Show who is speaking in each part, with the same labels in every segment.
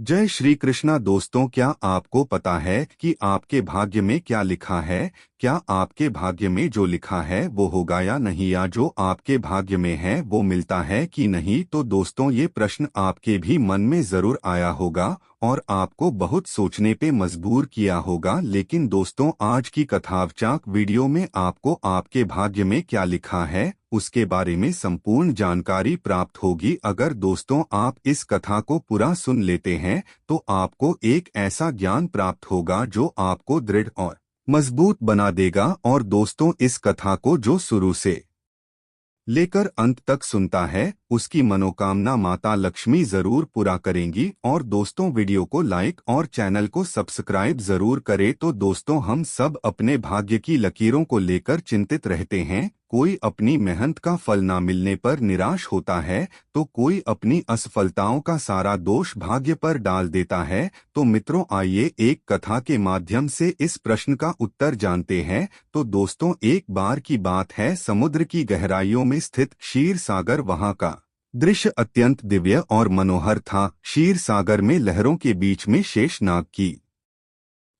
Speaker 1: जय श्री कृष्णा दोस्तों, क्या आपको पता है कि आपके भाग्य में क्या लिखा है? क्या आपके भाग्य में जो लिखा है वो होगा या नहीं, या जो आपके भाग्य में है वो मिलता है कि नहीं? तो दोस्तों, ये प्रश्न आपके भी मन में जरूर आया होगा और आपको बहुत सोचने पे मजबूर किया होगा। लेकिन दोस्तों, आज की कथावचाक वीडियो में आपको आपके भाग्य में क्या लिखा है उसके बारे में संपूर्ण जानकारी प्राप्त होगी। अगर दोस्तों आप इस कथा को पूरा सुन लेते हैं तो आपको एक ऐसा ज्ञान प्राप्त होगा जो आपको दृढ़ और मजबूत बना देगा। और दोस्तों, इस कथा को जो शुरू से लेकर अंत तक सुनता है उसकी मनोकामना माता लक्ष्मी जरूर पूरा करेंगी। और दोस्तों, वीडियो को लाइक और चैनल को सब्सक्राइब जरूर करें। तो दोस्तों, हम सब अपने भाग्य की लकीरों को लेकर चिंतित रहते हैं। कोई अपनी मेहनत का फल ना मिलने पर निराश होता है, तो कोई अपनी असफलताओं का सारा दोष भाग्य पर डाल देता है। तो मित्रों, आइए एक कथा के माध्यम से इस प्रश्न का उत्तर जानते हैं। तो दोस्तों, एक बार की बात है, समुद्र की गहराइयों में स्थित क्षीर सागर, वहां का दृश्य अत्यंत दिव्य और मनोहर था। क्षीर सागर में लहरों के बीच में शेषनाग की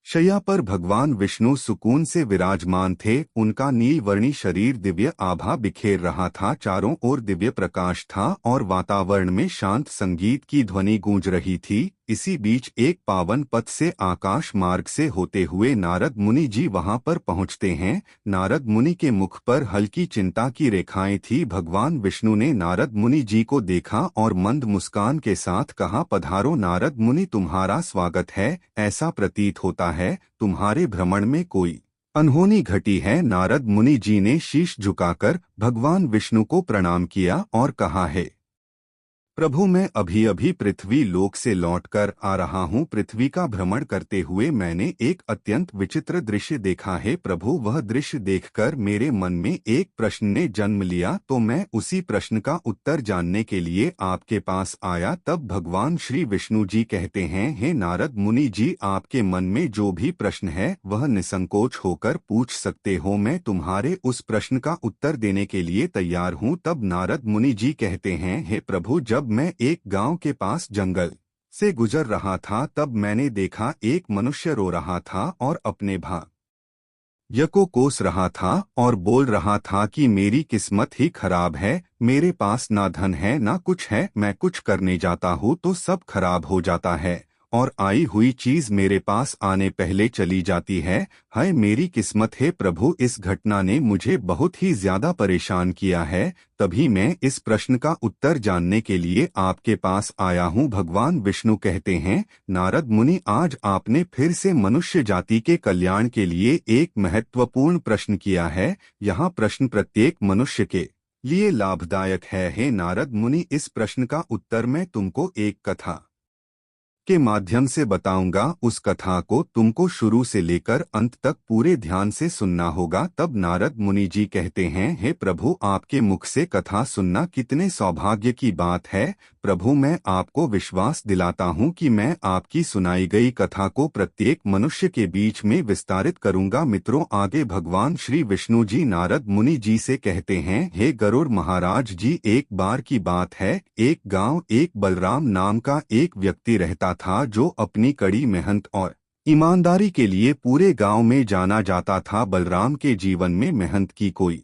Speaker 1: शैया पर भगवान विष्णु सुकून से विराजमान थे। उनका नीलवर्णी शरीर दिव्य आभा बिखेर रहा था, चारों ओर दिव्य प्रकाश था और वातावरण में शांत संगीत की ध्वनि गूंज रही थी। इसी बीच एक पावन पथ से आकाश मार्ग से होते हुए नारद मुनि जी वहां पर पहुंचते हैं। नारद मुनि के मुख पर हल्की चिंता की रेखाएं थी। भगवान विष्णु ने नारद मुनि जी को देखा और मंद मुस्कान के साथ कहा, पधारो नारद मुनि, तुम्हारा स्वागत है। ऐसा प्रतीत होता है तुम्हारे भ्रमण में कोई अनहोनी घटी है। नारद मुनि जी ने शीश झुकाकर भगवान विष्णु को प्रणाम किया और कहा, है प्रभु, मैं अभी अभी पृथ्वी लोक से लौटकर आ रहा हूँ। पृथ्वी का भ्रमण करते हुए मैंने एक अत्यंत विचित्र दृश्य देखा है। प्रभु, वह दृश्य देखकर मेरे मन में एक प्रश्न ने जन्म लिया, तो मैं उसी प्रश्न का उत्तर जानने के लिए आपके पास आया। तब भगवान श्री विष्णु जी कहते हैं, हे नारद मुनि जी, आपके मन में जो भी प्रश्न है वह निसंकोच होकर पूछ सकते हो। मैं तुम्हारे उस प्रश्न का उत्तर देने के लिए तैयार हूँ। तब नारद मुनि जी कहते हैं, हे प्रभु, जब मैं एक गांव के पास जंगल से गुजर रहा था तब मैंने देखा एक मनुष्य रो रहा था और अपने भाग्य को कोस रहा था और बोल रहा था कि मेरी किस्मत ही खराब है, मेरे पास ना धन है ना कुछ है, मैं कुछ करने जाता हूँ तो सब खराब हो जाता है और आई हुई चीज मेरे पास आने पहले चली जाती है। हाय मेरी किस्मत है प्रभु, इस घटना ने मुझे बहुत ही ज्यादा परेशान किया है। तभी मैं इस प्रश्न का उत्तर जानने के लिए आपके पास आया हूँ। भगवान विष्णु कहते हैं, नारद मुनि, आज आपने फिर से मनुष्य जाति के कल्याण के लिए एक महत्वपूर्ण प्रश्न किया है। यह प्रश्न प्रत्येक मनुष्य के लिए लाभदायक है। हे नारद मुनि, इस प्रश्न का उत्तर मैं तुमको एक कथा के माध्यम से बताऊंगा। उस कथा को तुमको शुरू से लेकर अंत तक पूरे ध्यान से सुनना होगा। तब नारद मुनि जी कहते हैं, हे प्रभु, आपके मुख से कथा सुनना कितने सौभाग्य की बात है। प्रभु, मैं आपको विश्वास दिलाता हूँ कि मैं आपकी सुनाई गई कथा को प्रत्येक मनुष्य के बीच में विस्तारित करूंगा। मित्रों, आगे भगवान श्री विष्णु जी नारद मुनि जी से कहते हैं, हे गरुड़ महाराज जी, एक बार की बात है, एक गांव एक बलराम नाम का एक व्यक्ति रहता था जो अपनी कड़ी मेहनत और ईमानदारी के लिए पूरे गांव में जाना जाता था। बलराम के जीवन में मेहनत की कोई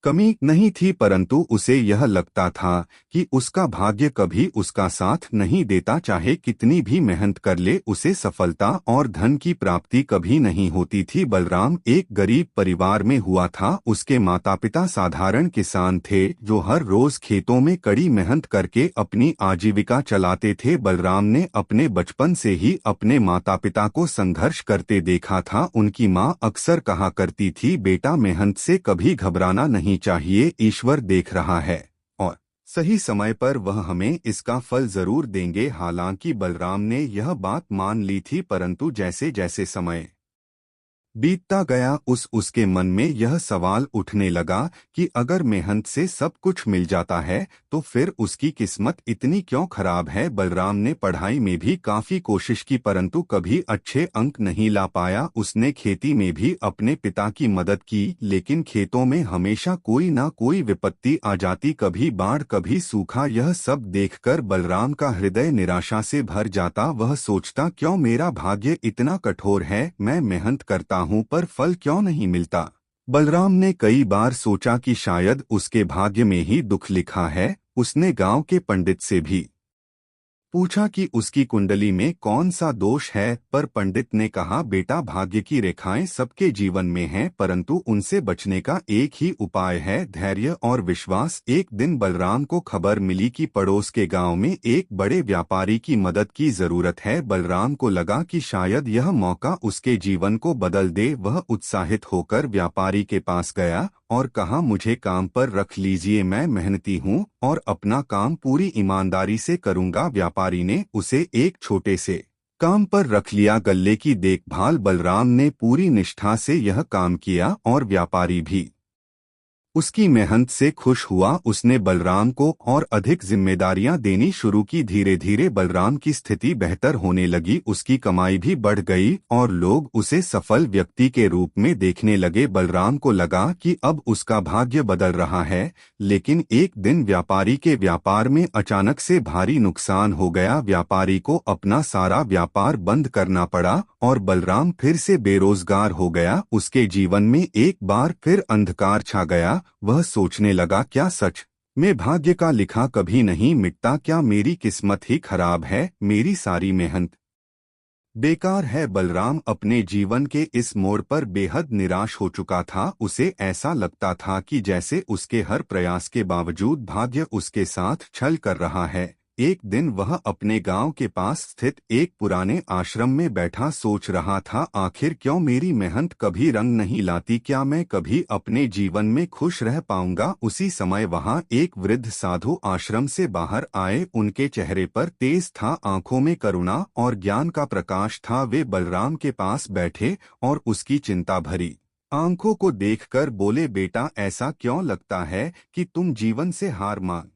Speaker 1: कमी नहीं थी, परंतु उसे यह लगता था कि उसका भाग्य कभी उसका साथ नहीं देता। चाहे कितनी भी मेहनत कर ले, उसे सफलता और धन की प्राप्ति कभी नहीं होती थी। बलराम एक गरीब परिवार में हुआ था। उसके माता पिता साधारण किसान थे जो हर रोज खेतों में कड़ी मेहनत करके अपनी आजीविका चलाते थे। बलराम ने अपने बचपन से ही अपने माता पिता को संघर्ष करते देखा था। उनकी माँ अक्सर कहा करती थी, बेटा, मेहनत से कभी घबराना नहीं चाहिए, ईश्वर देख रहा है और सही समय पर वह हमें इसका फल जरूर देंगे। हालांकि बलराम ने यह बात मान ली थी, परंतु जैसे जैसे समय बीतता गया उसके मन में यह सवाल उठने लगा कि अगर मेहनत से सब कुछ मिल जाता है तो फिर उसकी किस्मत इतनी क्यों खराब है। बलराम ने पढ़ाई में भी काफी कोशिश की परंतु कभी अच्छे अंक नहीं ला पाया। उसने खेती में भी अपने पिता की मदद की लेकिन खेतों में हमेशा कोई ना कोई विपत्ति आ जाती, कभी बाढ़ कभी सूखा। यह सब देखकर बलराम का हृदय निराशा से भर जाता। वह सोचता क्यों मेरा भाग्य इतना कठोर है, मैं मेहनत करता हूँ पर फल क्यों नहीं मिलता। बलराम ने कई बार सोचा कि शायद उसके भाग्य में ही दुख लिखा है। उसने गांव के पंडित से भी पूछा कि उसकी कुंडली में कौन सा दोष है, पर पंडित ने कहा बेटा भाग्य की रेखाएं सबके जीवन में हैं परंतु उनसे बचने का एक ही उपाय है, धैर्य और विश्वास। एक दिन बलराम को खबर मिली कि पड़ोस के गांव में एक बड़े व्यापारी की मदद की जरूरत है। बलराम को लगा कि शायद यह मौका उसके जीवन को बदल दे। वह उत्साहित होकर व्यापारी के पास गया और कहा मुझे काम पर रख लीजिए, मैं मेहनती हूँ और अपना काम पूरी ईमानदारी से करूँगा। व्यापारी ने उसे एक छोटे से काम पर रख लिया। गल्ले की देखभाल बलराम ने पूरी निष्ठा से यह काम किया और व्यापारी भी उसकी मेहनत से खुश हुआ। उसने बलराम को और अधिक जिम्मेदारियां देनी शुरू की। धीरे धीरे बलराम की स्थिति बेहतर होने लगी, उसकी कमाई भी बढ़ गई और लोग उसे सफल व्यक्ति के रूप में देखने लगे। बलराम को लगा कि अब उसका भाग्य बदल रहा है, लेकिन एक दिन व्यापारी के व्यापार में अचानक से भारी नुकसान हो गया। व्यापारी को अपना सारा व्यापार बंद करना पड़ा और बलराम फिर से बेरोजगार हो गया। उसके जीवन में एक बार फिर अंधकार छा गया। वह सोचने लगा क्या सच में भाग्य का लिखा कभी नहीं मिटता, क्या मेरी किस्मत ही खराब है, मेरी सारी मेहनत बेकार है। बलराम अपने जीवन के इस मोड़ पर बेहद निराश हो चुका था। उसे ऐसा लगता था कि जैसे उसके हर प्रयास के बावजूद भाग्य उसके साथ छल कर रहा है। एक दिन वह अपने गांव के पास स्थित एक पुराने आश्रम में बैठा सोच रहा था आखिर क्यों मेरी मेहनत कभी रंग नहीं लाती, क्या मैं कभी अपने जीवन में खुश रह पाऊंगा। उसी समय वहां एक वृद्ध साधु आश्रम से बाहर आए। उनके चेहरे पर तेज था, आंखों में करुणा और ज्ञान का प्रकाश था। वे बलराम के पास बैठे और उसकी चिंता भरी आंखों को देखकर बोले बेटा ऐसा क्यों लगता है कि तुम जीवन से हार मान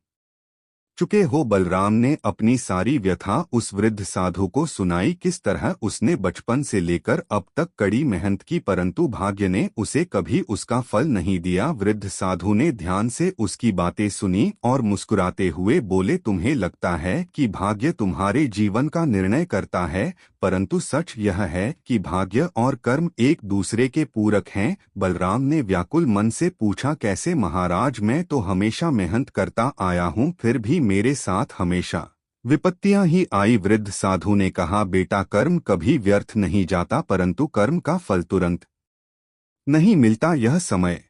Speaker 1: चुके हो। बलराम ने अपनी सारी व्यथा उस वृद्ध साधु को सुनाई, किस तरह उसने बचपन से लेकर अब तक कड़ी मेहनत की परंतु भाग्य ने उसे कभी उसका फल नहीं दिया। वृद्ध साधु ने ध्यान से उसकी बातें सुनी और मुस्कुराते हुए बोले तुम्हें लगता है कि भाग्य तुम्हारे जीवन का निर्णय करता है, परंतु सच यह है कि भाग्य और कर्म एक दूसरे के पूरक हैं। बलराम ने व्याकुल मन से पूछा कैसे महाराज, मैं तो हमेशा मेहनत करता आया हूँ फिर भी मेरे साथ हमेशा विपत्तियां ही आई। वृद्ध साधु ने कहा बेटा कर्म कभी व्यर्थ नहीं जाता परंतु कर्म का फल तुरंत नहीं मिलता, यह समय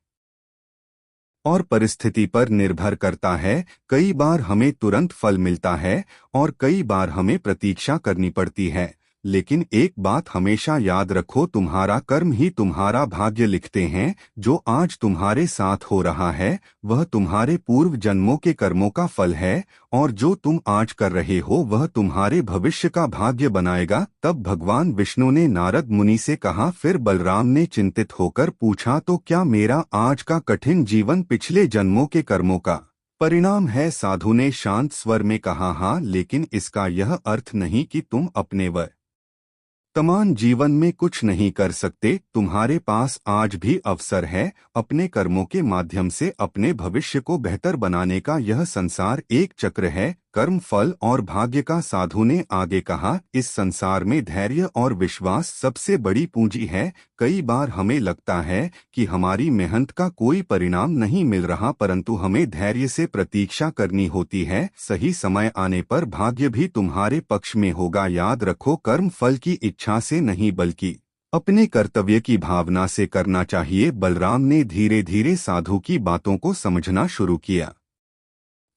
Speaker 1: और परिस्थिति पर निर्भर करता है। कई बार हमें तुरंत फल मिलता है और कई बार हमें प्रतीक्षा करनी पड़ती है, लेकिन एक बात हमेशा याद रखो तुम्हारा कर्म ही तुम्हारा भाग्य लिखते हैं। जो आज तुम्हारे साथ हो रहा है वह तुम्हारे पूर्व जन्मों के कर्मों का फल है और जो तुम आज कर रहे हो वह तुम्हारे भविष्य का भाग्य बनाएगा। तब भगवान विष्णु ने नारद मुनि से कहा। फिर बलराम ने चिंतित होकर पूछा तो क्या मेरा आज का कठिन जीवन पिछले जन्मों के कर्मों का परिणाम है। साधु ने शांत स्वर में कहा हाँ, लेकिन इसका यह अर्थ नहीं कि तुम अपने वर्तमान जीवन में कुछ नहीं कर सकते। तुम्हारे पास आज भी अवसर है। अपने कर्मों के माध्यम से अपने भविष्य को बेहतर बनाने का यह संसार एक चक्र है, कर्म फल और भाग्य का। साधु ने आगे कहा इस संसार में धैर्य और विश्वास सबसे बड़ी पूंजी है। कई बार हमें लगता है कि हमारी मेहनत का कोई परिणाम नहीं मिल रहा, परंतु हमें धैर्य से प्रतीक्षा करनी होती है। सही समय आने पर भाग्य भी तुम्हारे पक्ष में होगा। याद रखो कर्म फल की इच्छा से नहीं बल्कि अपने कर्तव्य की भावना से करना चाहिए। बलराम ने धीरे धीरे साधु की बातों को समझना शुरू किया।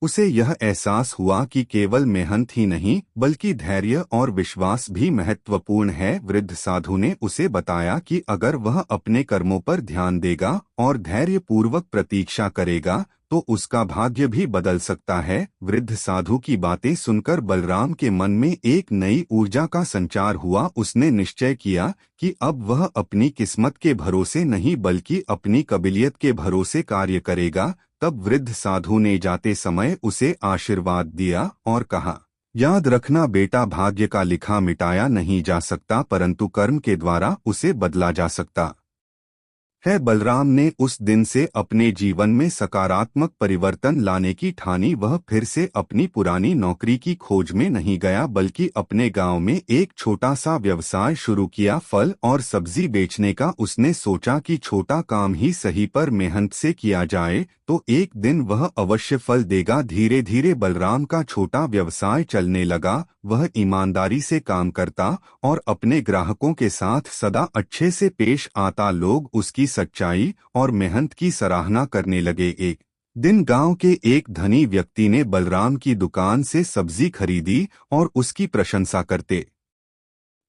Speaker 1: उसे यह एहसास हुआ कि केवल मेहनत ही नहीं बल्कि धैर्य और विश्वास भी महत्वपूर्ण है। वृद्ध साधु ने उसे बताया कि अगर वह अपने कर्मों पर ध्यान देगा और धैर्यपूर्वक प्रतीक्षा करेगा तो उसका भाग्य भी बदल सकता है। वृद्ध साधु की बातें सुनकर बलराम के मन में एक नई ऊर्जा का संचार हुआ। उसने निश्चय किया कि अब वह अपनी किस्मत के भरोसे नहीं बल्कि अपनी काबिलियत के भरोसे कार्य करेगा। तब वृद्ध साधु ने जाते समय उसे आशीर्वाद दिया और कहा, याद रखना बेटा, भाग्य का लिखा मिटाया नहीं जा सकता परंतु कर्म के द्वारा उसे बदला जा सकता है। बलराम ने उस दिन से अपने जीवन में सकारात्मक परिवर्तन लाने की ठानी। वह फिर से अपनी पुरानी नौकरी की खोज में नहीं गया बल्कि अपने गांव में एक छोटा सा व्यवसाय शुरू किया। फल और सब्जी बेचने का उसने सोचा कि छोटा काम ही सही पर मेहनत से किया जाए तो एक दिन वह अवश्य फल देगा। धीरे धीरे बलराम का छोटा व्यवसाय चलने लगा। वह ईमानदारी से काम करता और अपने ग्राहकों के साथ सदा अच्छे से पेश आता। लोग उसकी सच्चाई और मेहनत की सराहना करने लगे। एक दिन गांव के एक धनी व्यक्ति ने बलराम की दुकान से सब्जी खरीदी और उसकी प्रशंसा करते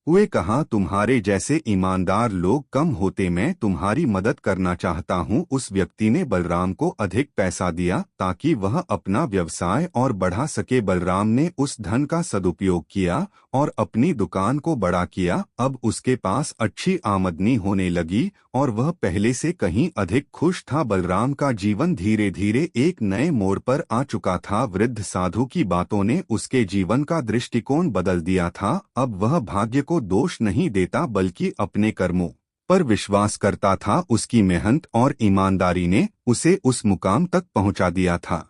Speaker 1: हुए कहा, तुम्हारे जैसे ईमानदार लोग कम होते, मैं तुम्हारी मदद करना चाहता हूं। उस व्यक्ति ने बलराम को अधिक पैसा दिया ताकि वह अपना व्यवसाय और बढ़ा सके। बलराम ने उस धन का सदुपयोग किया और अपनी दुकान को बड़ा किया। अब उसके पास अच्छी आमदनी होने लगी और वह पहले से कहीं अधिक खुश था। बलराम का जीवन धीरे धीरे एक नए मोड़ पर आ चुका था। वृद्ध साधु की बातों ने उसके जीवन का दृष्टिकोण बदल दिया था। अब वह भाग्य को दोष नहीं देता बल्कि अपने कर्मों पर विश्वास करता था। उसकी मेहनत और ईमानदारी ने उसे उस मुकाम तक पहुंचा दिया था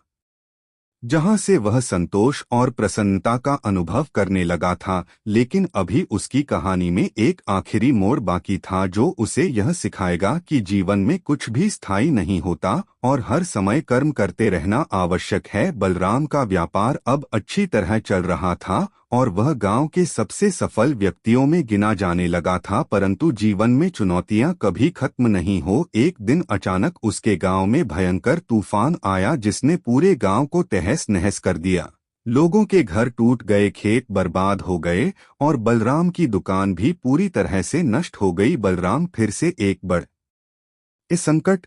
Speaker 1: जहां से वह संतोष और प्रसन्नता का अनुभव करने लगा था। लेकिन अभी उसकी कहानी में एक आखिरी मोड़ बाकी था जो उसे यह सिखाएगा कि जीवन में कुछ भी स्थायी नहीं होता और हर समय कर्म करते रहना आवश्यक है। बलराम का व्यापार अब अच्छी तरह चल रहा था और वह गांव के सबसे सफल व्यक्तियों में गिना जाने लगा था। परंतु जीवन में चुनौतियां कभी खत्म नहीं हो। एक दिन अचानक उसके गांव में भयंकर तूफान आया जिसने पूरे गांव को तहस नहस कर दिया। लोगों के घर टूट गए, खेत बर्बाद हो गए और बलराम की दुकान भी पूरी तरह से नष्ट हो गई। बलराम फिर से एक बड़े संकट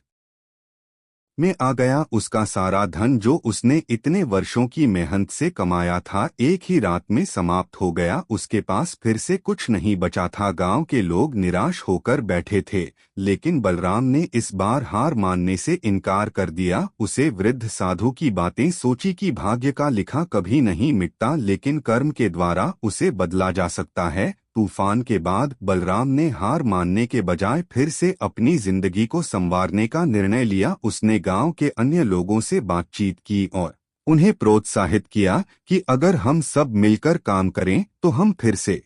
Speaker 1: में आ गया। उसका सारा धन जो उसने इतने वर्षों की मेहनत से कमाया था एक ही रात में समाप्त हो गया। उसके पास फिर से कुछ नहीं बचा था। गांव के लोग निराश होकर बैठे थे लेकिन बलराम ने इस बार हार मानने से इनकार कर दिया। उसे वृद्ध साधु की बातें सोची कि भाग्य का लिखा कभी नहीं मिटता लेकिन कर्म के द्वारा उसे बदला जा सकता है। तूफान के बाद बलराम ने हार मानने के बजाय फिर से अपनी जिंदगी को संवारने का निर्णय लिया। उसने गांव के अन्य लोगों से बातचीत की और उन्हें प्रोत्साहित किया कि अगर हम सब मिलकर काम करें तो हम फिर से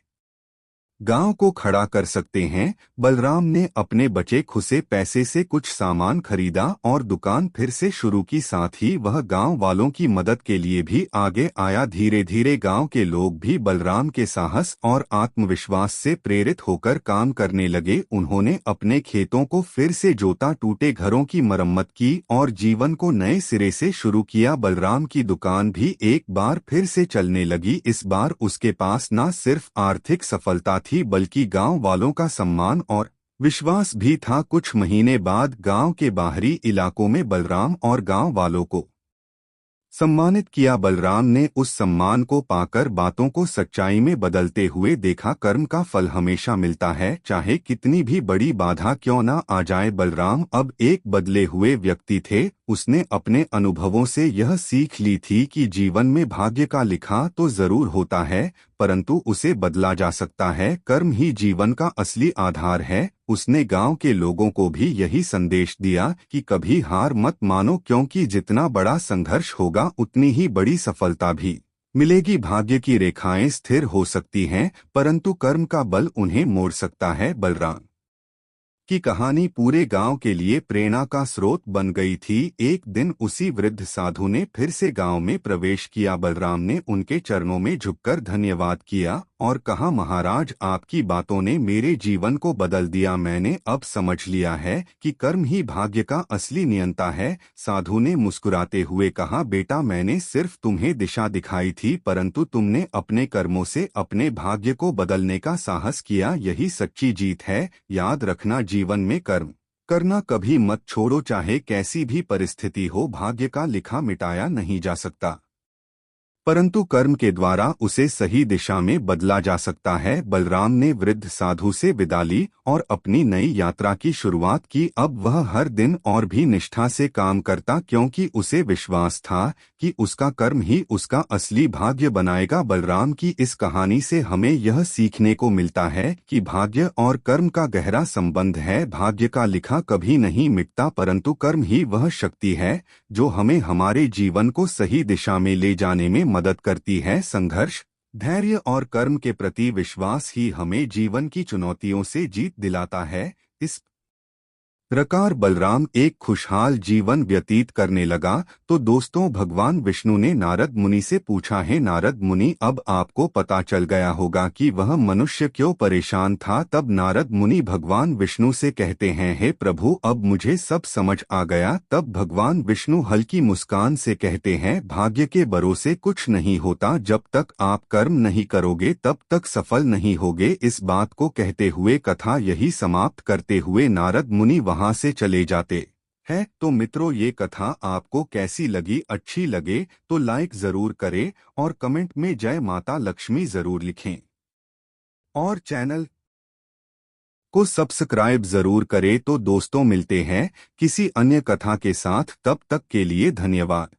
Speaker 1: गांव को खड़ा कर सकते हैं। बलराम ने अपने बचे खुसे पैसे से कुछ सामान खरीदा और दुकान फिर से शुरू की। साथ ही वह गांव वालों की मदद के लिए भी आगे आया। धीरे धीरे गांव के लोग भी बलराम के साहस और आत्मविश्वास से प्रेरित होकर काम करने लगे। उन्होंने अपने खेतों को फिर से जोता, टूटे घरों की मरम्मत की और जीवन को नए सिरे से शुरू किया। बलराम की दुकान भी एक बार फिर से चलने लगी। इस बार उसके पास न सिर्फ आर्थिक सफलता थी बल्कि गांव वालों का सम्मान और विश्वास भी था। कुछ महीने बाद गांव के बाहरी इलाकों में बलराम और गांव वालों को सम्मानित किया। बलराम ने उस सम्मान को पाकर बातों को सच्चाई में बदलते हुए देखा। कर्म का फल हमेशा मिलता है, चाहे कितनी भी बड़ी बाधा क्यों न आ जाए। बलराम अब एक बदले हुए व्यक्ति थे। उसने अपने अनुभवों से यह सीख ली थी कि जीवन में भाग्य का लिखा तो जरूर होता है परंतु उसे बदला जा सकता है। कर्म ही जीवन का असली आधार है। उसने गांव के लोगों को भी यही संदेश दिया कि कभी हार मत मानो क्योंकि जितना बड़ा संघर्ष होगा उतनी ही बड़ी सफलता भी मिलेगी। भाग्य की रेखाएं स्थिर हो सकती हैं परंतु कर्म का बल उन्हें मोड़ सकता है। बलराम की कहानी पूरे गांव के लिए प्रेरणा का स्रोत बन गई थी। एक दिन उसी वृद्ध साधु ने फिर से गांव में प्रवेश किया। बलराम ने उनके चरणों में झुककर धन्यवाद किया और कहा, महाराज, आपकी बातों ने मेरे जीवन को बदल दिया। मैंने अब समझ लिया है कि कर्म ही भाग्य का असली नियंता है। साधु ने मुस्कुराते हुए कहा, बेटा, मैंने सिर्फ तुम्हें दिशा दिखाई थी परंतु तुमने अपने कर्मों से अपने भाग्य को बदलने का साहस किया। यही सच्ची जीत है। याद रखना, जीवन में कर्म करना कभी मत छोड़ो, चाहे कैसी भी परिस्थिति हो। भाग्य का लिखा मिटाया नहीं जा सकता, परंतु कर्म के द्वारा उसे सही दिशा में बदला जा सकता है। बलराम ने वृद्ध साधु से विदा ली और अपनी नई यात्रा की शुरुआत की। अब वह हर दिन और भी निष्ठा से काम करता, क्योंकि उसे विश्वास था कि उसका कर्म ही उसका असली भाग्य बनाएगा। बलराम की इस कहानी से हमें यह सीखने को मिलता है कि भाग्य और कर्म का गहरा संबंध है। भाग्य का लिखा कभी नहीं मिटता, परंतु कर्म ही वह शक्ति है जो हमें हमारे जीवन को सही दिशा में ले जाने में मदद करती है। संघर्ष, धैर्य और कर्म के प्रति विश्वास ही हमें जीवन की चुनौतियों से जीत दिलाता है। इस प्रकार बलराम एक खुशहाल जीवन व्यतीत करने लगा। तो दोस्तों, भगवान विष्णु ने नारद मुनि से पूछा है, नारद मुनि, अब आपको पता चल गया होगा कि वह मनुष्य क्यों परेशान था। तब नारद मुनि भगवान विष्णु से कहते हैं, हे प्रभु, अब मुझे सब समझ आ गया। तब भगवान विष्णु हल्की मुस्कान से कहते हैं, भाग्य के भरोसे कुछ नहीं होता। जब तक आप कर्म नहीं करोगे तब तक सफल नहीं होगे। इस बात को कहते हुए कथा यही समाप्त करते हुए नारद मुनि वहां से चले जाते हैं। तो मित्रों, ये कथा आपको कैसी लगी? अच्छी लगे तो लाइक जरूर करें और कमेंट में जय माता लक्ष्मी जरूर लिखें और चैनल को सब्सक्राइब जरूर करें। तो दोस्तों, मिलते हैं किसी अन्य कथा के साथ, तब तक के लिए धन्यवाद।